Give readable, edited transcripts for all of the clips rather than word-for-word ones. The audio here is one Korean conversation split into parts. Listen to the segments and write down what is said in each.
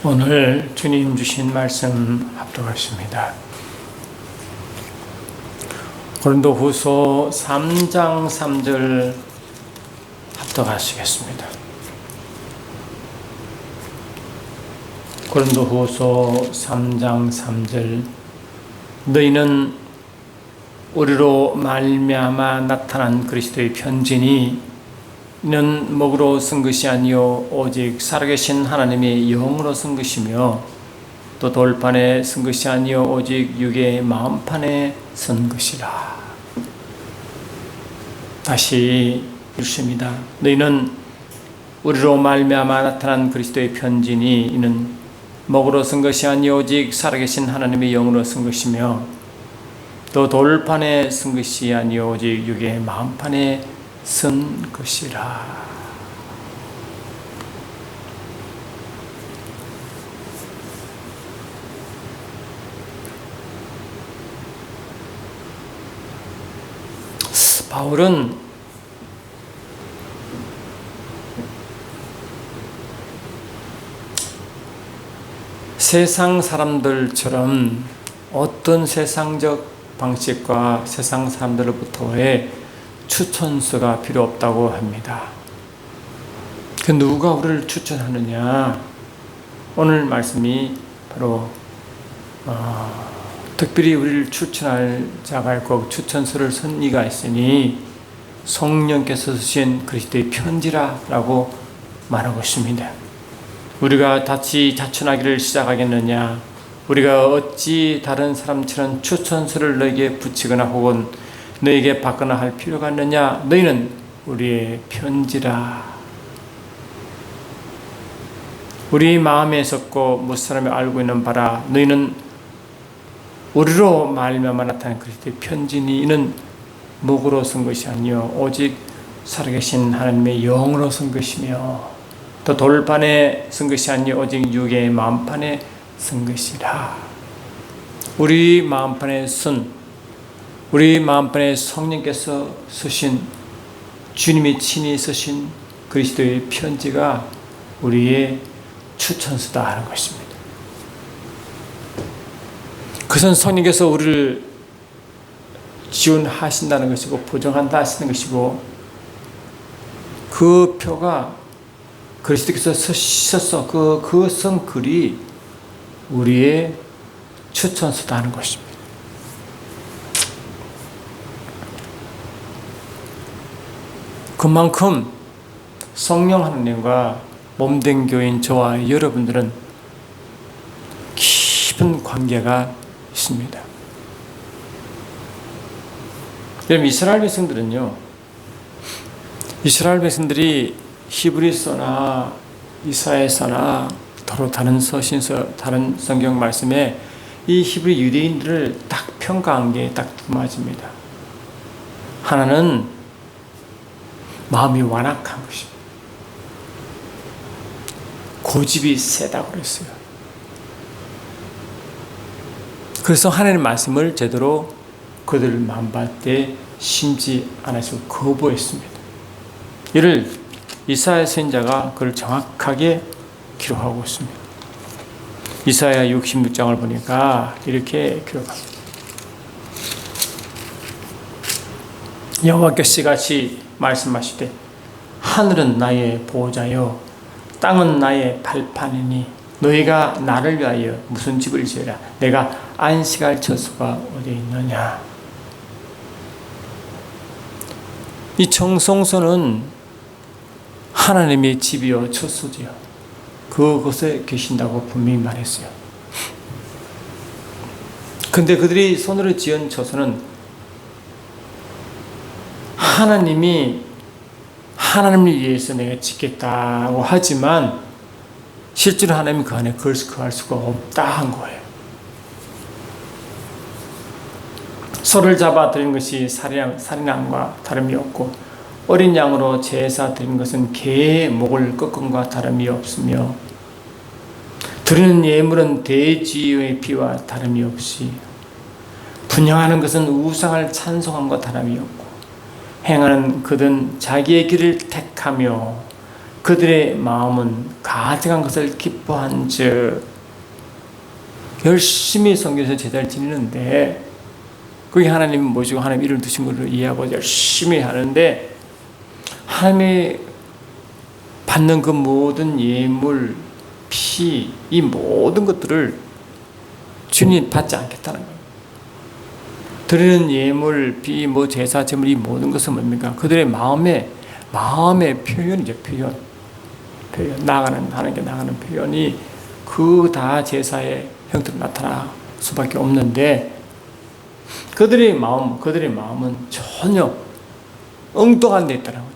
오늘 주님 주신 말씀 합독하십니다. 고린도후서 3장 3절 합독하시겠습니다. 고린도후서 3장 3절 너희는 우리로 말미암아 나타난 그리스도의 편지니 이는 목으로 쓴 것이 아니요 오직 살아계신 하나님의 영으로 쓴 것이며 또 돌판에 쓴 것이 아니요 오직 육의 마음판에 쓴 것이라. 다시 읽습니다. 너희는 우리로 말미암아 나타난 그리스도의 편지니 이는 목으로 쓴 것이 아니요 오직 살아계신 하나님의 영으로 쓴 것이며 또 돌판에 쓴 것이 아니요 오직 육의 마음판에 쓴 것이라. 바울은 세상 사람들처럼 어떤 세상적 방식과 세상 사람들로부터의 추천서가 필요 없다고 합니다. 그 누가 우리를 추천하느냐? 오늘 말씀이 바로 특별히 우리를 추천할 자가 있고 추천서를 쓴 이가 있으니 성령께서 쓰신 그리스도의 편지라라고 말하고 있습니다. 우리가 다시 자천하기를 시작하겠느냐? 우리가 어찌 다른 사람처럼 추천서를 너에게 붙이거나 혹은 너에게 받거나 할 필요가 있느냐? 너희는 우리의 편지라. 우리 마음에 섰고 무사람이 알고 있는 바라. 너희는 우리로 말미암아 나타난 그리스도의 편지니 이는 목으로 쓴 것이 아니요 오직 살아계신 하나님의 영으로 쓴 것이며 또 돌판에 쓴 것이 아니요 오직 육의 마음판에 쓴 것이라. 우리 마음판에 성령께서 쓰신 주님이 친히 쓰신 그리스도의 편지가 우리의 추천서다 하는 것입니다. 그것은 성령께서 우리를 지원하신다는 것이고 보정한다 하시는 것이고 그 표가 그리스도께서 쓰셔서 그 쓴 글이 우리의 추천서다 하는 것입니다. 그만큼 성령 하나님과 몸된 교인 저와 여러분들은 깊은 관계가 있습니다. 여러분, 이스라엘 백성들이 히브리서나 이사야서나 더러 다른 서신서, 다른 성경 말씀에 이 히브리 유대인들을 딱 평가한 게 딱 두 가지입니다. 하나는 마음이 완악한 것입니다. 고집이 세다고 그랬어요. 그래서 하나님의 말씀을 제대로 그들 마음밭에 심지 않아서 거부했습니다. 이를 이사야 선지자가 그걸 정확하게 기록하고 있습니다. 이사야 66장을 보니까 이렇게 기록합니다. 여호와께서 이같이 말씀하시되 하늘은 나의 보호자요 땅은 나의 발판이니 너희가 나를 위하여 무슨 집을 지으라. 내가 안식할 처소가 어디 있느냐. 이 청성소는 하나님의 집이요 처소지요. 그곳에 계신다고 분명히 말했어요. 근데 그들이 손으로 지은 처소는 하나님을 위해서 내가 짓겠다고 하지만 실제로 하나님이 그 안에 거할 수가 없다 한 거예요. 소를 잡아 드린 것이 살인함과 다름이 없고 어린 양으로 제사 드린 것은 개의 목을 꺾은 것과 다름이 없으며 드리는 예물은 돼지의 피와 다름이 없이 분향하는 것은 우상을 찬송함과 다름이 없고 행하는 그든 자기의 길을 택하며 그들의 마음은 가증한 것을 기뻐한즉. 열심히 성경에서 제사를 지내는데 그게 하나님 모시고 하나님 이름 두신 것을 이해하고 열심히 하는데 하나님이 받는 그 모든 예물, 피, 이 모든 것들을 주님 받지 않겠다는 거예요. 드리는 예물, 비, 제사, 제물 이 모든 것은 뭡니까? 그들의 마음의 표현이죠. 표현. 나가는 하나님께 나가는 표현이 그 다 제사의 형태로 나타날 수밖에 없는데 그들의 마음은 전혀 엉뚱한 데 있다는 거죠.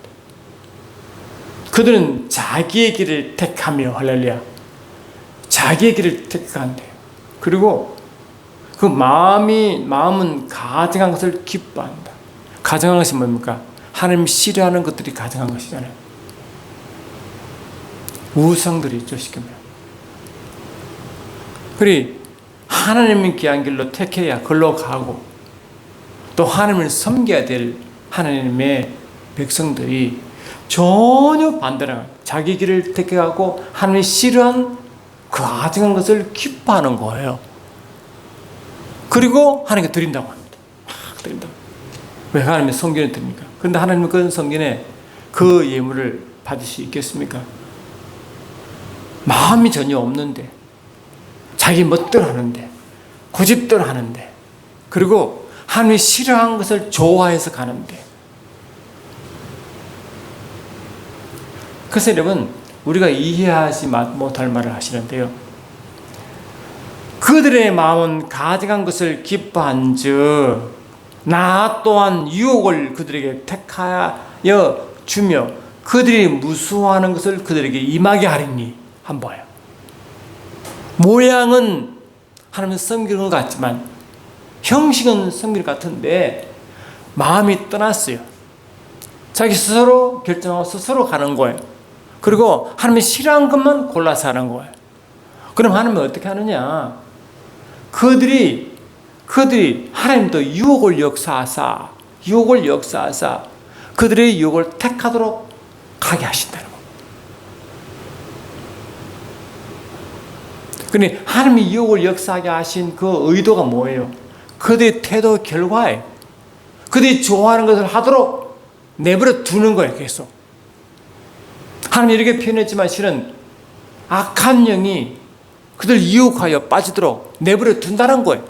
그들은 자기의 길을 택하며 할렐루야. 자기의 길을 택한대요. 그리고 그 마음은 가증한 것을 기뻐한다. 가증한 것이 뭡니까? 하나님 싫어하는 것들이 가증한 것이잖아요. 우상들이 있죠, 쉽게 말하면. 그리 하나님의 귀한 길로 택해야 걸로 가고 또 하나님을 섬겨야 될 하나님의 백성들이 전혀 반대로 자기 길을 택해가고 하나님이 싫어한 그 가증한 것을 기뻐하는 거예요. 그리고 하나님께 드린다고 합니다. 드린다고. 왜 하나님의 성전에 드립니까? 그런데 하나님은 그 성전에 그 예물을 받을 수 있겠습니까? 마음이 전혀 없는데 자기 멋대로 하는데 고집대로 하는데 그리고 하나님이 싫어한 것을 좋아해서 가는데 그래서 여러분 우리가 이해하지 못할 말을 하시는데요. 그들의 마음은 가증한 것을 기뻐한즉 나 또한 유혹을 그들에게 택하여 주며 그들이 무수하는 것을 그들에게 임하게 하리니. 한번 봐요. 모양은 하나님을 섬기는 것 같지만 형식은 섬기는 것 같은데 마음이 떠났어요. 자기 스스로 결정하고 스스로 가는 거예요. 그리고 하나님이 싫어하는 것만 골라서 하는 거예요. 그럼 하나님은 어떻게 하느냐? 그들이 하나님도 유혹을 역사하사 그들의 유혹을 택하도록 가게 하신다는 거예요. 그런데 하나님이 유혹을 역사하게 하신 그 의도가 뭐예요? 그들의 태도 결과에 그들이 좋아하는 것을 하도록 내버려 두는 거예요. 계속 하나님이 이렇게 표현했지만 실은 악한 영이 그들 유혹하여 빠지도록 내버려 둔다는 거예요.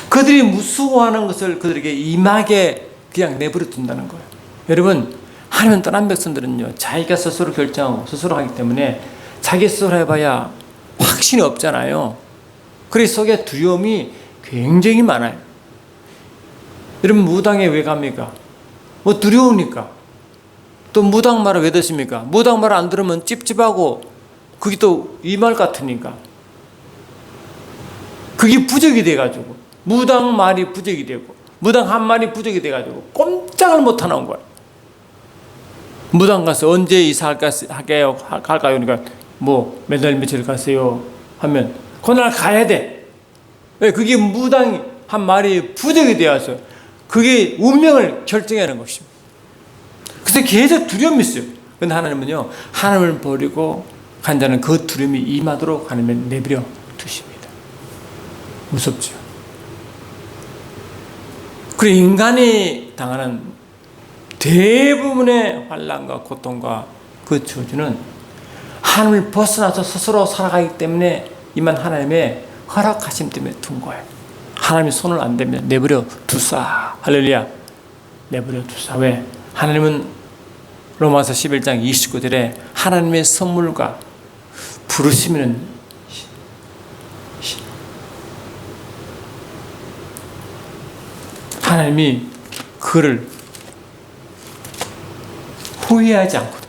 그들이 무수워하는 것을 그들에게 임하게 그냥 내버려 둔다는 거예요. 여러분, 하나님 떠난 백성들은요, 자기가 스스로 결정하고 스스로 하기 때문에 자기 스스로 해봐야 확신이 없잖아요. 그래서 속에 두려움이 굉장히 많아요. 여러분, 무당에 왜 갑니까? 뭐 두려우니까. 또 무당 말을 왜 듣습니까? 무당 말을 안 들으면 찝찝하고 그게 또 이 말 같으니까. 그게 부적이 돼가지고 무당 말이 부적이 되고 무당 한 말이 부적이 돼가지고 꼼짝을 못하는 거예요. 무당 가서 언제 이사할까요? 그러니까 뭐 몇날 며칠 가세요 하면 그날 가야 돼. 왜? 그게 무당 한 말이 부적이 되어서 그게 운명을 결정하는 것입니다. 그래서 계속 두려움이 있어요. 그런데 하나님은요, 하나님을 버리고 간 자는 그 두려움이 임하도록 하나님은 내버려 두십니다. 무섭죠. 그리고 인간이 당하는 대부분의 환난과 고통과 그 저주는 하나님을 벗어나서 스스로 살아가기 때문에 임한 하나님의 허락하심 때문에 둔 거예요. 하나님이 손을 안 대면 내버려 두사. 할렐루야. 내버려 두사. 왜? 하나님은 로마서 11장 29절에 하나님의 선물과 부르시면 하나님이 그를 후회하지 않거든.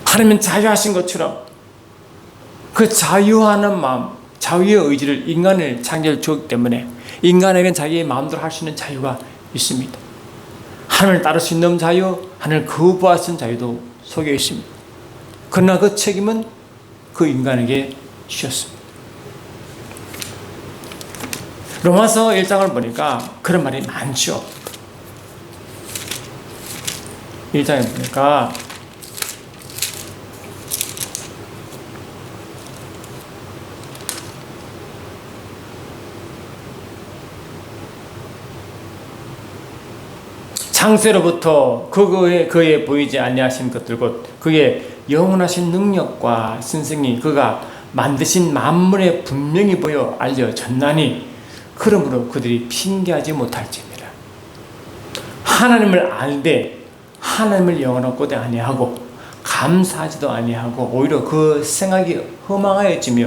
하나님은 자유하신 것처럼 그 자유하는 마음, 자유의 의지를 인간을 창조해 주었기 때문에 인간에게는 자기의 마음대로 할 수 있는 자유가 있습니다. 하나님을 따를 수 있는 자유, 하나님을 거부할 수 있는 자유도 속에 있습니다. 그러나 그 책임은 그 인간에게 주셨습니다. 로마서 1장을 보니까 그런 말이 많죠. 1장에 보니까 창세로부터 그의 보이지 아니하신 것들 곧 그의 영원하신 능력과 신성이 그가 만드신 만물에 분명히 보여 알려졌나니 그러므로 그들이 핑계하지 못할지니라. 하나님을 알되 하나님을 영원하고도 아니하고 감사하지도 아니하고 오히려 그 생각이 허망하여지며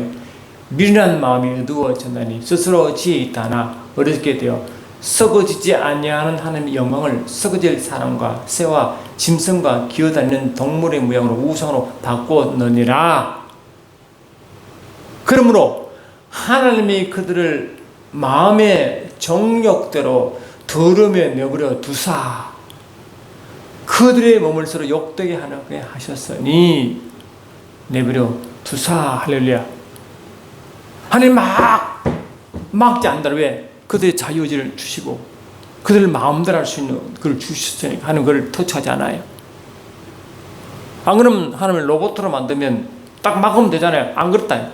미련한 마음이 어두워졌나니 스스로 지혜 있다나 어렵게 되어 썩어지지 아니하는 하나님의 영광을 썩어질 사람과 새와 짐승과 기어다니는 동물의 모양으로 우상으로 바꾸었느니라. 그러므로 하나님이 그들을 마음의 정욕대로 더러움에 내버려 두사 그들의 몸을 서로 욕되게 하게 하셨으니 내버려 두사. 할렐루야. 하나님 막지 않는다. 왜? 그들의 자유의지를 주시고 그들을 마음대로 할 수 있는 그걸 주셨으니까 하는 걸 터치하지 않아요. 안 그러면 하나님을 로봇으로 만들면 딱 막으면 되잖아요. 안 그렇다.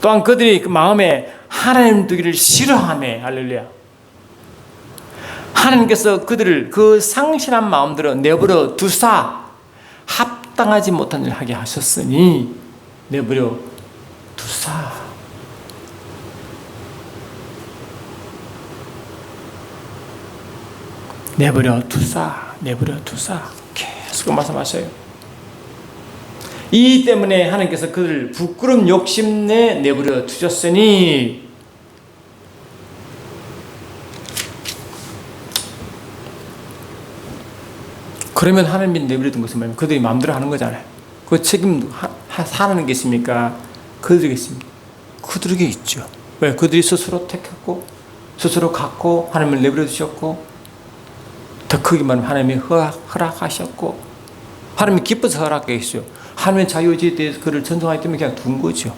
또한 그들이 그 마음에 하나님 두기를 싫어하네. 할렐루야. 하나님께서 그들을 그 상실한 마음대로 내버려 두사 합당하지 못한 일을 하게 하셨으니 내버려 두사. 내버려 두사. 내버려 두사. 계속 말씀하셔요. 이 때문에 하나님께서 그들을 부끄러운 욕심내 내버려 두셨으니 그러면 하나님이 내버려둔 것은 뭐냐면 그들이 마음대로 하는 거잖아요. 그 책임 사는 게 있습니까? 그들에게 있습니다. 그들에게 있죠. 왜? 그들이 스스로 택했고 스스로 갖고 하나님을 내버려 두셨고 더 크게 말하면 하나님이 허락하셨고 하나님이 기뻐서 허락해 주셨어요. 하나님의 자유의지에 대해서 그를 전송하기 때문에 그냥 둔 거죠.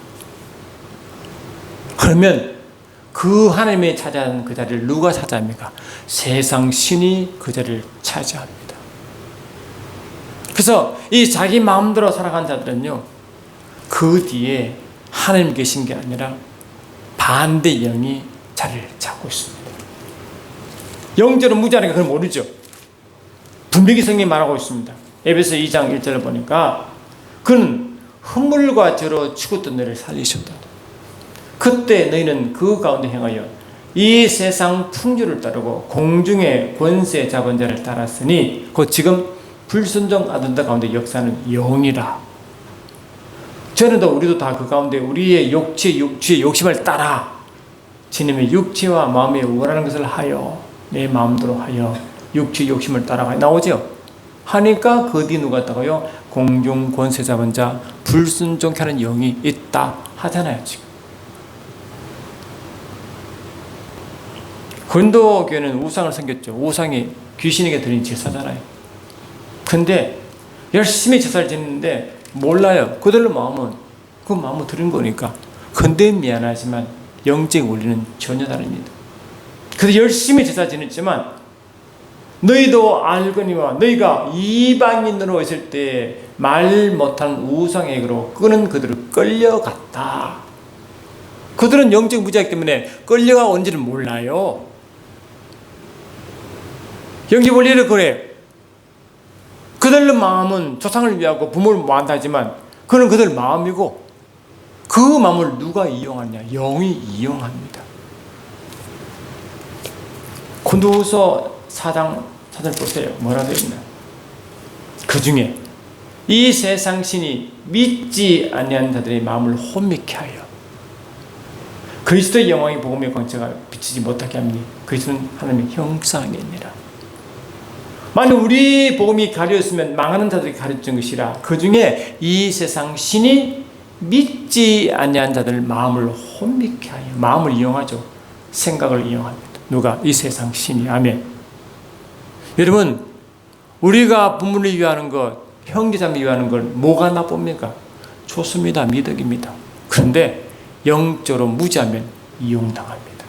그러면 그 하나님의 차지하는 그 자리를 누가 차지합니까? 세상 신이 그 자리를 차지합니다. 그래서 이 자기 마음대로 살아간 자들은요, 그 뒤에 하나님 계신 게 아니라 반대 영이 자리를 잡고 있습니다. 영적으로 무지하니까 그걸 모르죠. 분명히 성경이 말하고 있습니다. 에베소 2장 1절을 보니까 그는 흠물과 저로 죽었던 너를 살리셨다. 그때 너희는 그 가운데 행하여 이 세상 풍조를 따르고 공중의 권세 잡은 자를 따랐으니 곧 지금 불순종 아둔들 가운데 역사는 영이라. 저는 우리도 다 그 가운데 우리의 육체의 욕심을 따라 주님의 육체와 마음에 원하는 것을 하여 내 마음대로 하여 육체의 욕심을 따라가 나오죠. 하니까 그 뒤 누가 있다고요? 공중 권세 잡은 자 불순종케 하는 영이 있다 하잖아요. 지금 고린도 교회는 우상을 섬겼죠. 우상이 귀신에게 드린 제사잖아요. 근데 열심히 제사를 지냈는데 몰라요. 그들의 마음은 그 마음을 드린 거니까. 근데 미안하지만 영적 원리는 전혀 다릅니다. 그래서 열심히 제사 지냈지만 너희도 알거니와 너희가 이방인으로 있을 때 말 못하는 우상에게로 끄는 그들을 끌려갔다. 그들은 영적 무지하기 때문에 끌려가 온지는 몰라요. 영적 원리를 그래. 그들의 마음은 조상을 위하고 부모를 모한다지만 그는 그들 마음이고 그 마음을 누가 이용하냐? 영이 이용합니다. 고린도후서 4장 4절 보세요. 뭐라 되어 있나? 그 중에 이 세상 신이 믿지 아니하는 자들의 마음을 혼미케 하여 그리스도의 영광의 복음의 광채가 비치지 못하게 하니 그리스도는 하나님의 형상이니라. 만약 우리 복음이 가려졌으면 망하는 자들이 가려진 것이라. 그 중에 이 세상 신이 믿지 아니한 자들 마음을 혼미케 하여 마음을 이용하죠. 생각을 이용합니다. 누가? 이 세상 신이. 아멘. 여러분, 우리가 부모를 위하는 것, 형제자매 위하는 걸 뭐가 나쁩니까? 좋습니다. 미덕입니다. 그런데 영적으로 무지하면 이용당합니다.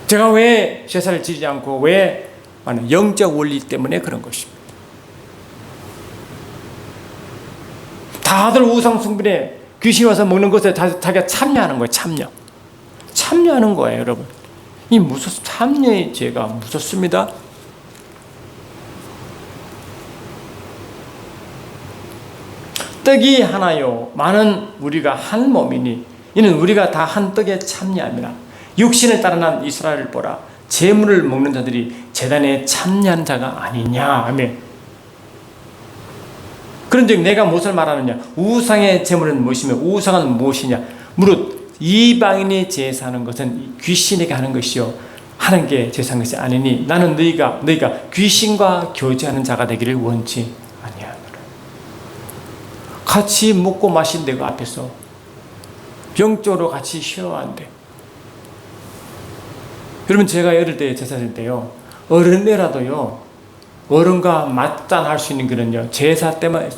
제가 왜 제사를 지르지 않고 왜 하는 영적 원리 때문에 그런 것입니다. 다들 우상 숭배에 귀신이 와서 먹는 것에 자기가 참여하는 거예요. 참여하는 거예요, 여러분. 이 참여의 죄가 무섭습니다. 떡이 하나요, 많은 우리가 한 몸이니 이는 우리가 다 한 떡에 참여합니다. 육신을 따라 난 이스라엘을 보라. 제물을 먹는 자들이 제단에 참여한 자가 아니냐. 아멘. 그런즉 내가 무엇을 말하느냐? 우상의 제물은 무엇이며 우상은 무엇이냐? 무릇 이방인이 제사하는 것은 귀신에게 하는 것이요 하나님께 제사하는 것이 아니니 나는 너희가 귀신과 교제하는 자가 되기를 원치 아니하노라. 같이 먹고 마신 데그 앞에서 영적으로 같이 쉬어야 한대. 여러분, 제가 어릴 때 제사 드릴 때요, 어른애라도요 어른과 맞단할 수 있는 그런요 제사 때는요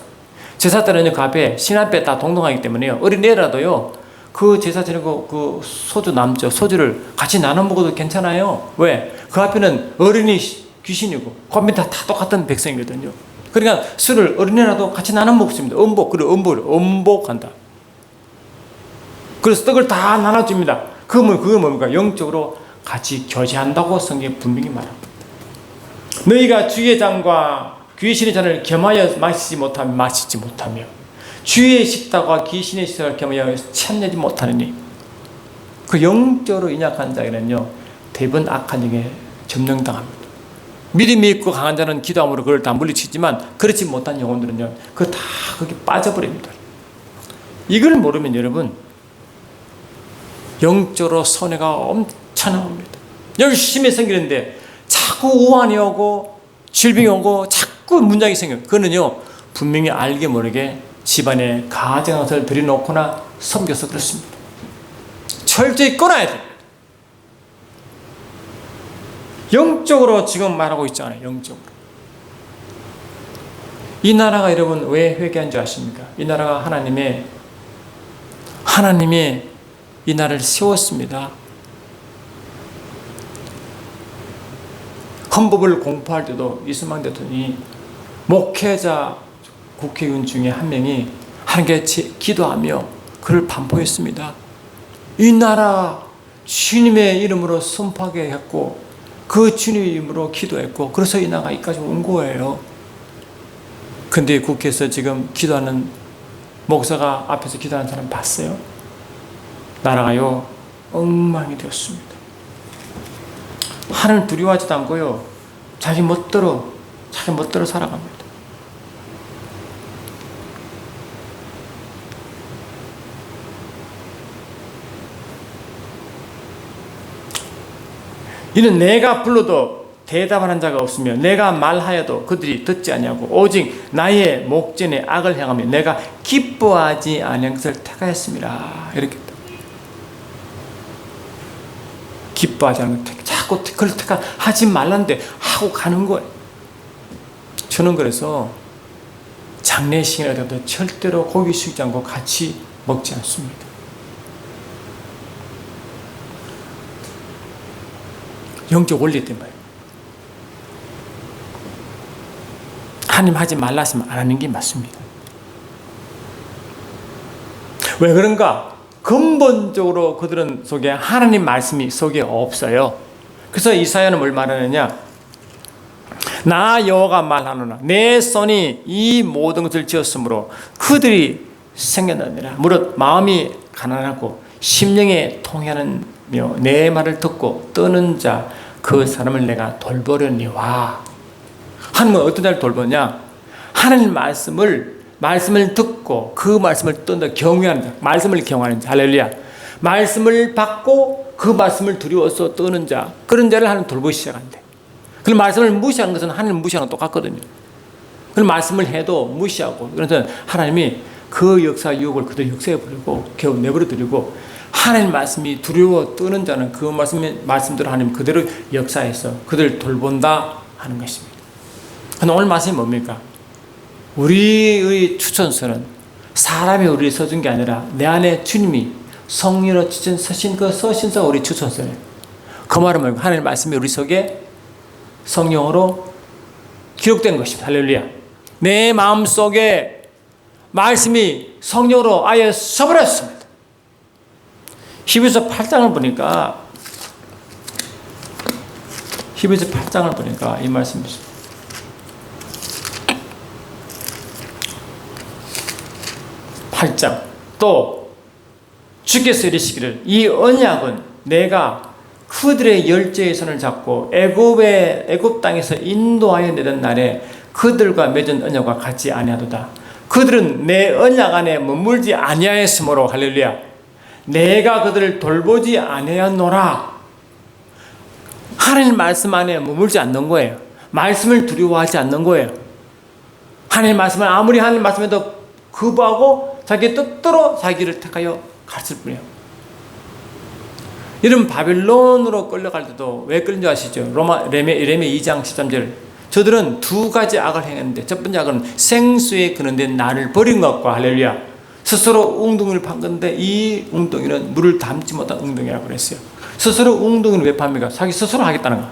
그 앞에 신 앞에 다 동동하기 때문에요 어린애라도요 그 제사 드리고 그 소주 남죠. 소주를 같이 나눠 먹어도 괜찮아요. 왜? 그 앞에는 어른이 귀신이고 그 앞에 다 똑같은 백성이거든요. 그러니까 술을 어린애라도 같이 나눠 먹습니다. 음복한다. 그래서 떡을 다 나눠줍니다. 그게 뭡니까? 영적으로 같이 교제한다고 성경이 분명히 말합니다. 너희가 주의 잔과 귀신의 잔을 겸하여 마시지 못하며 주의 식탁과 귀신의 식탁을 겸하여 참여하지 못하느니 그 영적으로 연약한 자에는요 대부분 악한 영에 점령당합니다. 믿음이 있고 강한 자는 기도함으로 그걸 다 물리치지만 그렇지 못한 영혼들은요 그거 다 거기 빠져버립니다. 이걸 모르면 여러분 영적으로 손해가 엄청납니다. 열심히 생기는데 자꾸 우환이 오고 질병이 오고 자꾸 문장이 생겨요. 그거는요 분명히 알게 모르게 집안에 가정을 들여놓거나 섬겨서 그렇습니다. 철저히 끊어야 돼요. 영적으로 지금 말하고 있잖아요. 영적으로. 이 나라가 여러분 왜 회개한 줄 아십니까? 이 나라가 하나님이 이 나라를 세웠습니다. 헌법을 공포할 때도 이승만 대통령이 목회자 국회의원 중에 한 명이 하나님께 기도하며 그를 반포했습니다. 이 나라 주님의 이름으로 선포하게 했고 그 주님의 이름으로 기도했고 그래서 이 나라가 여기까지 온 거예요. 근데 국회에서 지금 기도하는 목사가 앞에서 기도하는 사람 봤어요? 나라가요 엉망이 되었습니다. 하나님 두려워하지도 않고요 자기 멋대로 살아갑니다. 이는 내가 불러도 대답하는 자가 없으며 내가 말하여도 그들이 듣지 아니하고 오직 나의 목전에 악을 행하며 내가 기뻐하지 아니한 것을 택하였습니다. 이렇게 기뻐하지 않는 것 자꾸 그걸 하지 말란데 하고 가는 거예요. 저는 그래서 장례식이라도 절대로 고기 숙이지 않고 같이 먹지 않습니다. 영적 원리 때문에 하나님 하지 말라 했으면 안 하는 게 맞습니다. 왜 그런가? 근본적으로 그들은 속에 하나님 말씀이 속에 없어요. 그래서 이사야는 뭘 말하느냐? 나 여호와가 말하노라 내 손이 이 모든 것을 지었으므로 그들이 생겨나니라. 무릇 마음이 가난하고 심령에 통하느며 내 말을 듣고 떠는 자 그 사람을 내가 돌보려니와. 하나님은 어떤 자를 돌보냐? 하나님 말씀을 듣고 그 말씀을 뜬다 경외하는 자, 말씀을 경외하는 자, 할렐루야. 말씀을 받고 그 말씀을 두려워서 떠는 자, 그런 자를 하나님 돌보기 시작한대. 그 말씀을 무시하는 것은 하나님 무시하는 것 똑같거든요. 그 말씀을 해도 무시하고, 그래서 하나님이 그 역사 유혹을 그대로 역사해 버리고 겨우 내버려 두리고, 하나님 말씀이 두려워 떠는 자는 그 말씀대로 하나님 그대로 역사해서 그들을 돌본다 하는 것입니다. 오늘 말씀이 뭡니까? 우리의 추천서는 사람이 우리를 써준 게 아니라 내 안에 주님이 성령으로 서신 그 서신서가 우리 추천서예요. 그 말은 뭐예요? 하나님의 말씀이 우리 속에 성령으로 기록된 것입니다. 할렐루야. 내 마음속에 말씀이 성령으로 아예 써버렸습니다. 히브리서 8장을 보니까 이 말씀이 있습니다. 8장 또 주께서 이르시기를 이 언약은 내가 그들의 열조의 손을 잡고 애굽 땅에서 인도하여 내던 날에 그들과 맺은 언약과 같지 아니하도다. 그들은 내 언약 안에 머물지 아니하였으므로 할렐루야. 내가 그들을 돌보지 아니하였노라. 하나님 말씀 안에 머물지 않는 거예요. 말씀을 두려워하지 않는 거예요. 하나님 말씀을 아무리 하나님 말씀에도 거부하고 자기 뜻대로 자기를 택하여 갔을 뿐이에요. 여러분 바빌론으로 끌려갈 때도 왜 끌린 줄 아시죠? 레미 2장 13절 저들은 두 가지 악을 행했는데 첫 번째 악은 생수에 그는데 나를 버린 것과 할렐루야 스스로 웅덩이를 판 건데 이 웅덩이는 물을 담지 못한 웅덩이라고 그랬어요. 스스로 웅덩이는 왜 팝니까? 자기 스스로 하겠다는 거.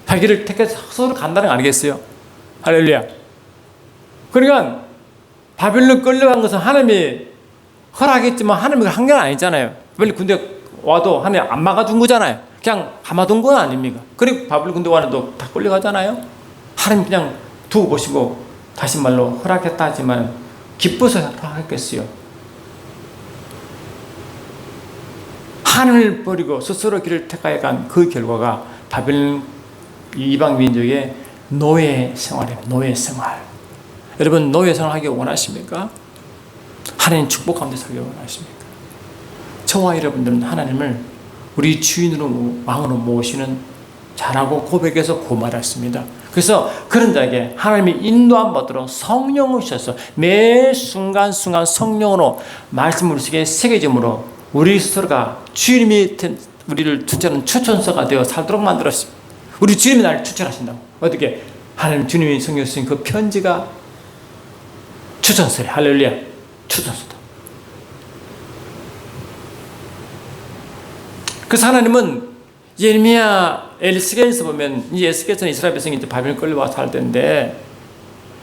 자기를 택해서 스스로 간다는 거 아니겠어요? 할렐루야. 그러니까 바빌론 끌려간 것은 하나님이 허락했지만 하나님이 한 게 아니잖아요. 바빌론 군대 와도 하나님 안 막아준 거잖아요. 그냥 가마둔 건 아닙니까? 그리고 바빌론 군대 와도 다 끌려가잖아요. 하나님 그냥 두고 보시고 다시 말로 허락했다 하지만 기뻐서 허락했겠어요. 하늘을 버리고 스스로 길을 택하여 간 그 결과가 바빌론 이방 민족의 노예 생활이에요. 노예 생활. 여러분 노예 생활하기 원하십니까? 하나님 축복 가운데 살기 원하십니까? 저와 여러분들은 하나님을 우리 주인으로 왕으로 모시는 자라고 고백해서 고말했습니다. 그래서 그런 자에게 하나님이 인도함 받도록 성령을 주셔서 매 순간순간 성령으로 말씀을 우리에게 새겨짐으로 우리 스스로가 주님이 우리를 추천하는 추천서가 되어 살도록 만들었습니다. 우리 주님이 나를 추천하신다고. 어떻게? 하나님 주님이 성경 쓰신 그 편지가 추천서래. 할렐루야. 추천서다. 그래서 하나님은 예레미야 에스겔에서 보면 이 에스겔에서는 이스라엘 백성이 이제 바벨론 끌려와 살 때인데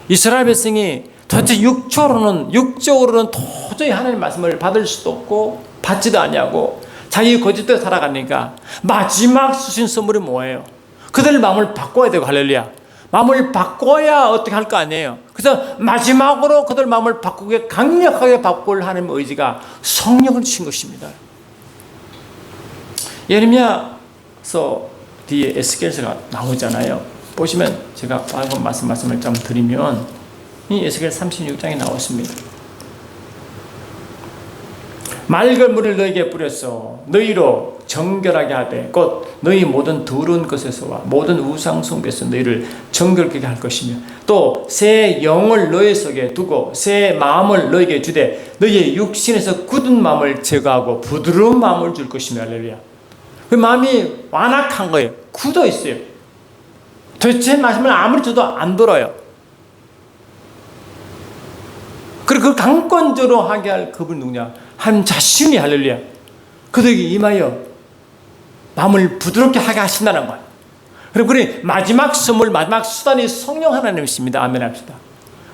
이스라엘 백성이 도대체 육적으로는 도저히 하나님 말씀을 받을 수도 없고 받지도 아니하고 자기 거짓대로 살아가니까 마지막 주신 선물이 뭐예요? 그들 마음을 바꿔야 되고 할렐루야. 마음을 바꿔야 어떻게 할 거 아니에요. 그래서 마지막으로 그들 마음을 바꾸게 강력하게 바꿀 하나님의 의지가 성령을 주신 것입니다. 예레미야서 뒤에 에스겔서가 나오잖아요. 보시면 제가 방금 말씀을 좀 드리면 이 에스겔 36장에 나왔습니다. 맑은 물을 너에게 뿌렸어 너희로 정결하게 하되 곧 너희 모든 더러운 것에서와 모든 우상 숭배에서 너희를 정결하게 할 것이며 또 새 영을 너희 속에 두고 새 마음을 너희에게 주되 너희의 육신에서 굳은 마음을 제거하고 부드러운 마음을 줄 것이며 할렐루야. 그 마음이 완악한 거예요. 굳어 있어요. 도대체 말씀을 아무리 줘도 안 들어요. 그리고 그 강권적으로 하게 할 그분 누구냐? 하나님 자신이 할렐루야. 그들에게 임하여 마음을 부드럽게 하게 하신다는 거예요. 그리고 우리 마지막 선물, 마지막 수단이 성령 하나님이십니다. 아멘 합시다.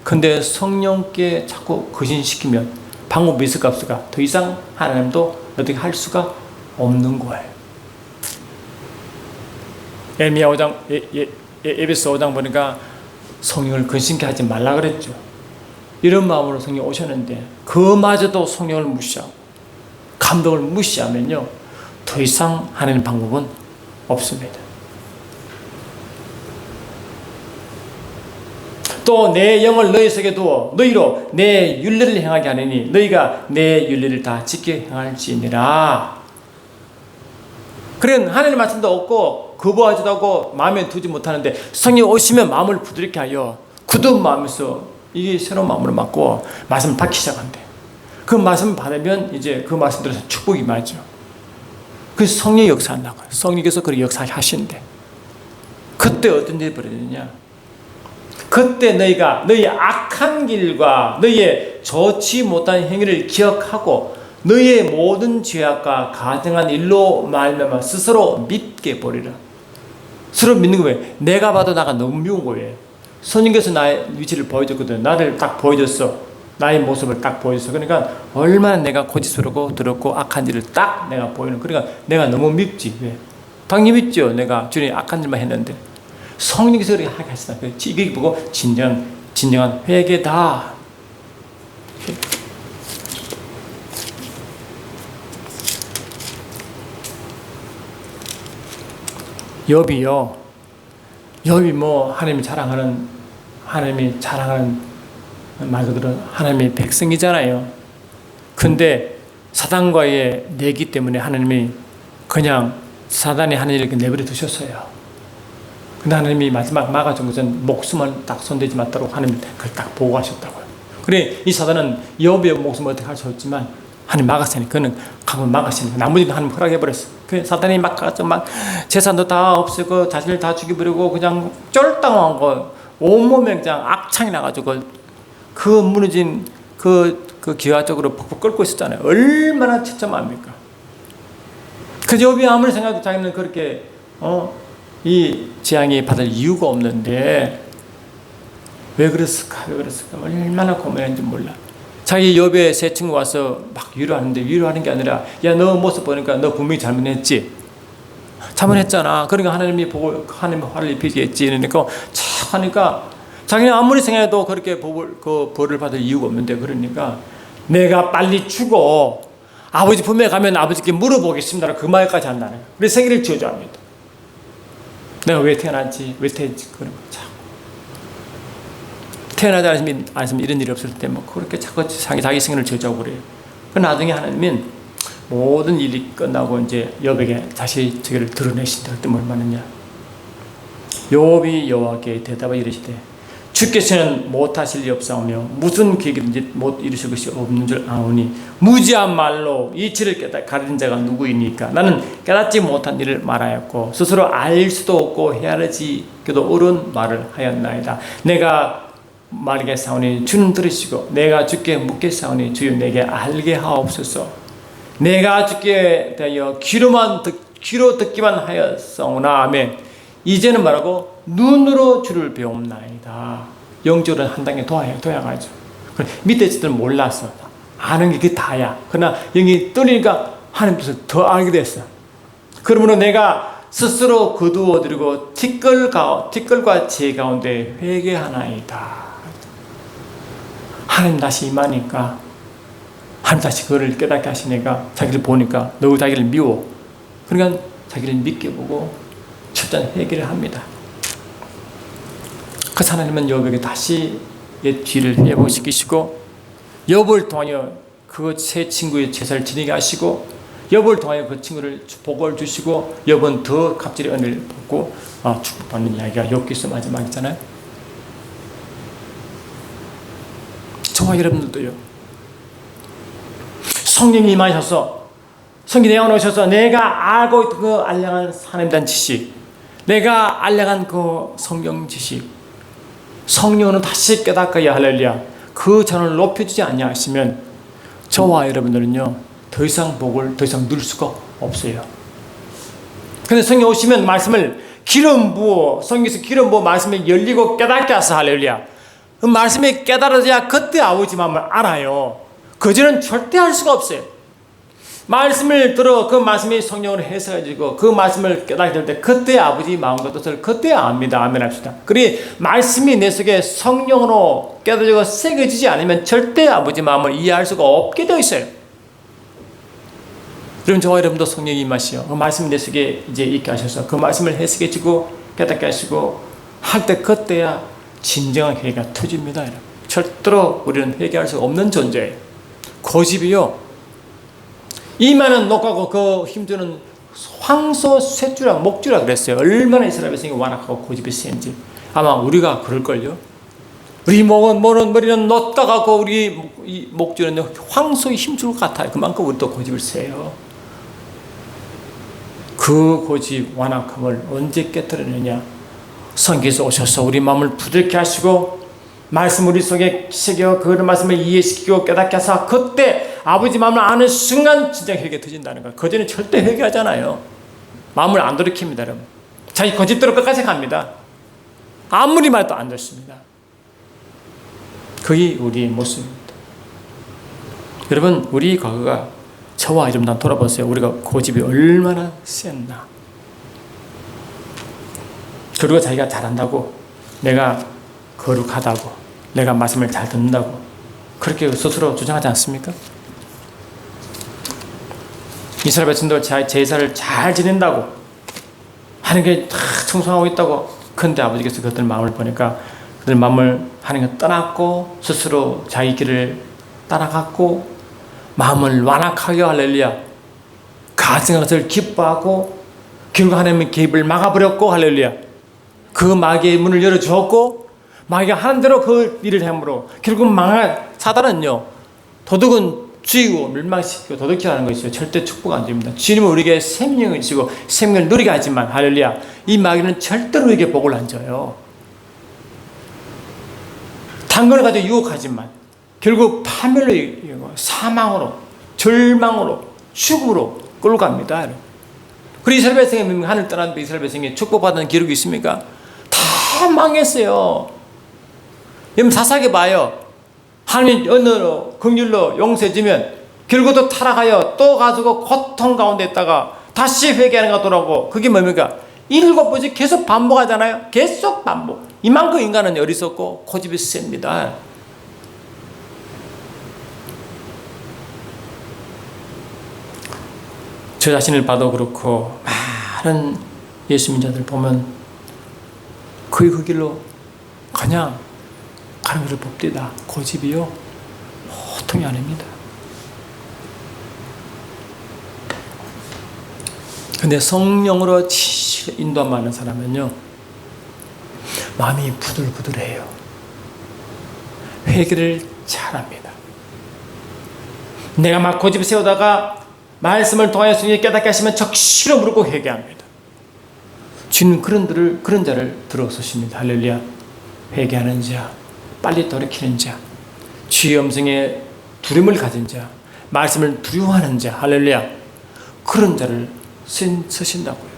근데 성령께 자꾸 거신시키면 방법이 있을까 없을까? 더 이상 하나님도 어떻게 할 수가 없는 거예요. 에레미야 5장, 에베소 5장 보니까 성령을 근심케 하지 말라 그랬죠. 이런 마음으로 성령이 오셨는데 그마저도 성령을 무시하고 감동을 무시하면요 더 이상 하나님 방법은 없습니다. 또 내 영을 너희 속에 두어 너희로 내 율례를 행하게 하느니 너희가 내 율례를 다 지켜 행할지니라. 그런 하나님 말씀도 없고 거부하지도 않고 마음에 두지 못하는데 성령이 오시면 마음을 부드럽게 하여 굳은 마음에서 이게 새로운 마음으로 맞고 말씀을 받기 시작한대. 그 말씀을 받으면 이제 그 말씀 들어서 축복이 맞죠. 그 성령이 역사한다고요. 성령께서 그렇게 역사하신대. 그때 어떤 일이 벌어지느냐? 그때 너희의 악한 길과 너희의 너의 좋지 못한 행위를 기억하고 너의 모든 죄악과 가증한 일로 말미암아 스스로 믿게 버리라. 스스로 믿는 거예요. 내가 봐도 나가 너무 미운 거예요. 선생님께서 나의 위치를 보여줬거든. 나를 딱 보여줬어. 나의 모습을 딱 보여줬어. 그러니까 얼마나 내가 고집스럽고 더럽고 악한 일을 딱 내가 보이는. 그러니까 내가 너무 밉지. 왜? 당연히 밉죠. 내가 주님 악한 일만 했는데. 성령께서 그렇게 하게 하시다. 이게 보고 진정한 회개다. 욥이요. 욥이 뭐 하나님이 자랑하는 말 그대로 하나님의 백성이잖아요. 근데 사단과의 내기 때문에 하나님이 그냥 사단이 하나님을 이렇게 내버려 두셨어요. 근데 하나님이 마지막 막아준 것은 목숨을 딱 손대지 말도록 하나님이 그걸 딱 보호하셨다고요. 그래, 이 사단은 욥의 목숨을 어떻게 할 수 없지만 하나님 막았으니 그는 강을 막았으니 나머지는 하나님 허락해버렸어. 그 사단이 막 재산도 다 없애고 자신을 다 죽여버리고 그냥 쫄당한 거 온몸에 그냥 악창이 나가지고 그 무너진 그 기와 쪽으로 퍽퍽 끓고 있었잖아요. 얼마나 처참합니까? 그 욥이 아무리 생각해도 자기는 그렇게 이 재앙이 받을 이유가 없는데 왜 그랬을까? 얼마나 고민했는지 몰라. 자기 욥의 세 친구 와서 막 위로하는데 위로하는 게 아니라 야, 너 모습 보니까 너 분명히 잘못했지. 잘못했잖아. 그러니까 하나님이 보고 하나님 화를 입히겠지. 그러니까 참 하니까 자기는 아무리 생각해도 그렇게 벌을 받을 이유가 없는데 그러니까 내가 빨리 죽어 아버지 품에 가면 아버지께 물어보겠습니다. 그 말까지 한다는 거예요. 그래서 생일을 지어줘합니다. 내가 왜 태어났지? 왜 태어났지? 그런 거 참. 태어나지 않았으면 이런 일이 없을 때 뭐 그렇게 자꾸 자기 생일을 지어주고 그래요. 그 나중에 하나님은 모든 일이 끝나고 이제 욥에게 다시 저기를 드러내신다. 그때 뭘 말하느냐? 욥이 여호와께 대답하여 이르시되 주께서는 못하실 리 없사오며 무슨 계획이든지 못 이루실 것이 없는 줄 아오니 무지한 말로 이치를 가르친 자가 누구이니까 나는 깨닫지 못한 일을 말하였고 스스로 알 수도 없고 헤아리기도 어려운 말을 하였나이다. 내가 말하겠사오니 주는 들으시고 내가 주께 묻겠사오니 주여 내게 알게 하옵소서. 내가 주께 대하여 귀로 듣기만 하였사오나 아멘. 이제는 말하고 눈으로 주를 배움나이다. 영적으로 한 단계 도약하죠. 밑에 있을 몰랐어. 아는 게 그게 다야. 그러나 영이 떨리니까 하나님께서 더 알게 됐어. 그러므로 내가 스스로 거두어드리고 티끌과 제 가운데 회개하나이다. 하나님 다시 임하니까 하나님 다시 그거를 깨닫게 하시니까 자기를 보니까 너무 자기를 미워. 그러니까 자기를 믿게 보고 철저한 회개를 합니다. 그 하나님은 욥에게 다시 옛 뒤를 회복시키시고 욥을 통하여 그 세 친구의 제사를 지내게 하시고 욥을 통하여 그 친구를 복을 주시고 욥은 더 갑절의 은혜를 받고 축복받는 이야기가 욥기서 마지막이잖아요. 저와 여러분들도요. 성령이 임하셔서 성령 내가 오셔서 내가 알고 있던 그 알량한 하나님에 대한 지식, 내가 알량한 그 성경 지식, 성령은 다시 깨닫고야 할렐루야. 그 전을 높여주지 아니하시면 저와 여러분들은요 더 이상 복을 더 이상 누릴 수가 없어요. 근데 성령 오시면 말씀을 기름 부어 성경에서 기름 부어 말씀이 열리고 깨닫게 하사 할렐루야. 그 말씀이 깨달아져야 그때 아버지 마음을 알아요. 그전엔 절대 할 수가 없어요. 말씀을 들어 그 말씀이 성령으로 해석해지고 그 말씀을 깨닫게 될 때 그때 아버지 마음과 뜻을 그때 압니다. 아멘 합시다. 그리 말씀이 내 속에 성령으로 깨닫지고 새겨지지 않으면 절대 아버지 마음을 이해할 수가 없게 되어 있어요. 그럼 저와 여러분도 성령이 임하시어 그 말씀이 내 속에 이제 있게 하셔서 그 말씀을 해석해지고 깨닫게 하시고 할 때 그때야 진정한 회개가 터집니다. 여러분. 절대로 우리는 회개할 수 없는 존재예요. 고집이요. 이만은 녹하고 그 힘주는 황소 셋주라 목주라 그랬어요. 얼마나 이스라엘 백성이 완악하고 고집이 센지. 아마 우리가 그럴걸요. 우리 머리는 놓다가고 우리 이 목주는 황소의 힘줄 것 같아요. 그만큼 우리도 고집을 세요. 그 고집 완악함을 언제 깨뜨리느냐. 성경에서 오셔서 우리 마음을 부드럽게 하시고 말씀 우리 속에 새겨 그 말씀을 이해시키고 깨닫게 하사 그때 아버지 마음을 아는 순간 진짜 회개 터진다는 거예요. 그전에 절대 회개하잖아요. 마음을 안 돌이킵니다. 여러분. 자기 거짓대로 끝까지 갑니다. 아무리 말도 안 듣습니다. 그게 우리의 모습입니다. 여러분, 우리 과거가 저와 여러분 돌아보세요. 우리가 고집이 얼마나 셌나. 그리고 자기가 잘한다고, 내가 거룩하다고, 내가 말씀을 잘 듣는다고 그렇게 스스로 주장하지 않습니까? 이스라엘 백성도 제사를 잘 지낸다고 하는 게 다 충성하고 있다고. 그런데 아버지께서 그들 마음을 보니까 그들 마음을 하는 걸 떠났고 스스로 자기 길을 따라갔고 마음을 완악하게 할렐루야 가증한 것을 기뻐하고 결국 하나님의 개입을 막아버렸고 할렐루야 그 마귀의 문을 열어주었고 마귀가 하는 대로 그 일을 함으로 결국 망할 사단은요 도둑은 죽이고 멸망시키고 도둑질 하는 것이요 절대 축복 안 줍니다. 주님은 우리에게 생명을 주시고 생명을 누리게 하지만 할렐루야 이 마귀는 절대로 우리에게 복을 안 줘요. 단거를 가지고 유혹하지만 결국 파멸로 사망으로 절망으로 죽음으로 끌고 갑니다. 그리고 이스라엘 백성이 하늘 떠났는데 이스라엘 백성이 축복받는 기록이 있습니까? 다 망했어요. 여러분 사사하게 봐요. 하나님 은혜로 긍휼로 용서해주면 결국 또 타락하여 또 가지고 고통 가운데 있다가 다시 회개하는 것 같더라고. 그게 뭡니까? 7번씩 계속 반복하잖아요. 계속 반복. 이만큼 인간은 어리석고 고집이 셉니다. 저 자신을 봐도 그렇고 많은 예수 믿자들 보면 거의 그 길로 그냥 가는 것을 봅디다. 고집이요 보통이 아닙니다. 근데 성령으로 인도함 많은 사람은요 마음이 부들부들해요. 회개를 잘합니다. 내가 막 고집을 세우다가 말씀을 통하여서 깨닫게 하시면 적시로 무릎 꿇고 회개합니다. 주님 그런 자를 들어서십니다. 할렐루야. 회개하는 자, 빨리 돌이키는 자, 주의 음성에 두려움을 가진 자, 말씀을 두려워하는 자, 할렐루야. 그런 자를 쓰신다고요.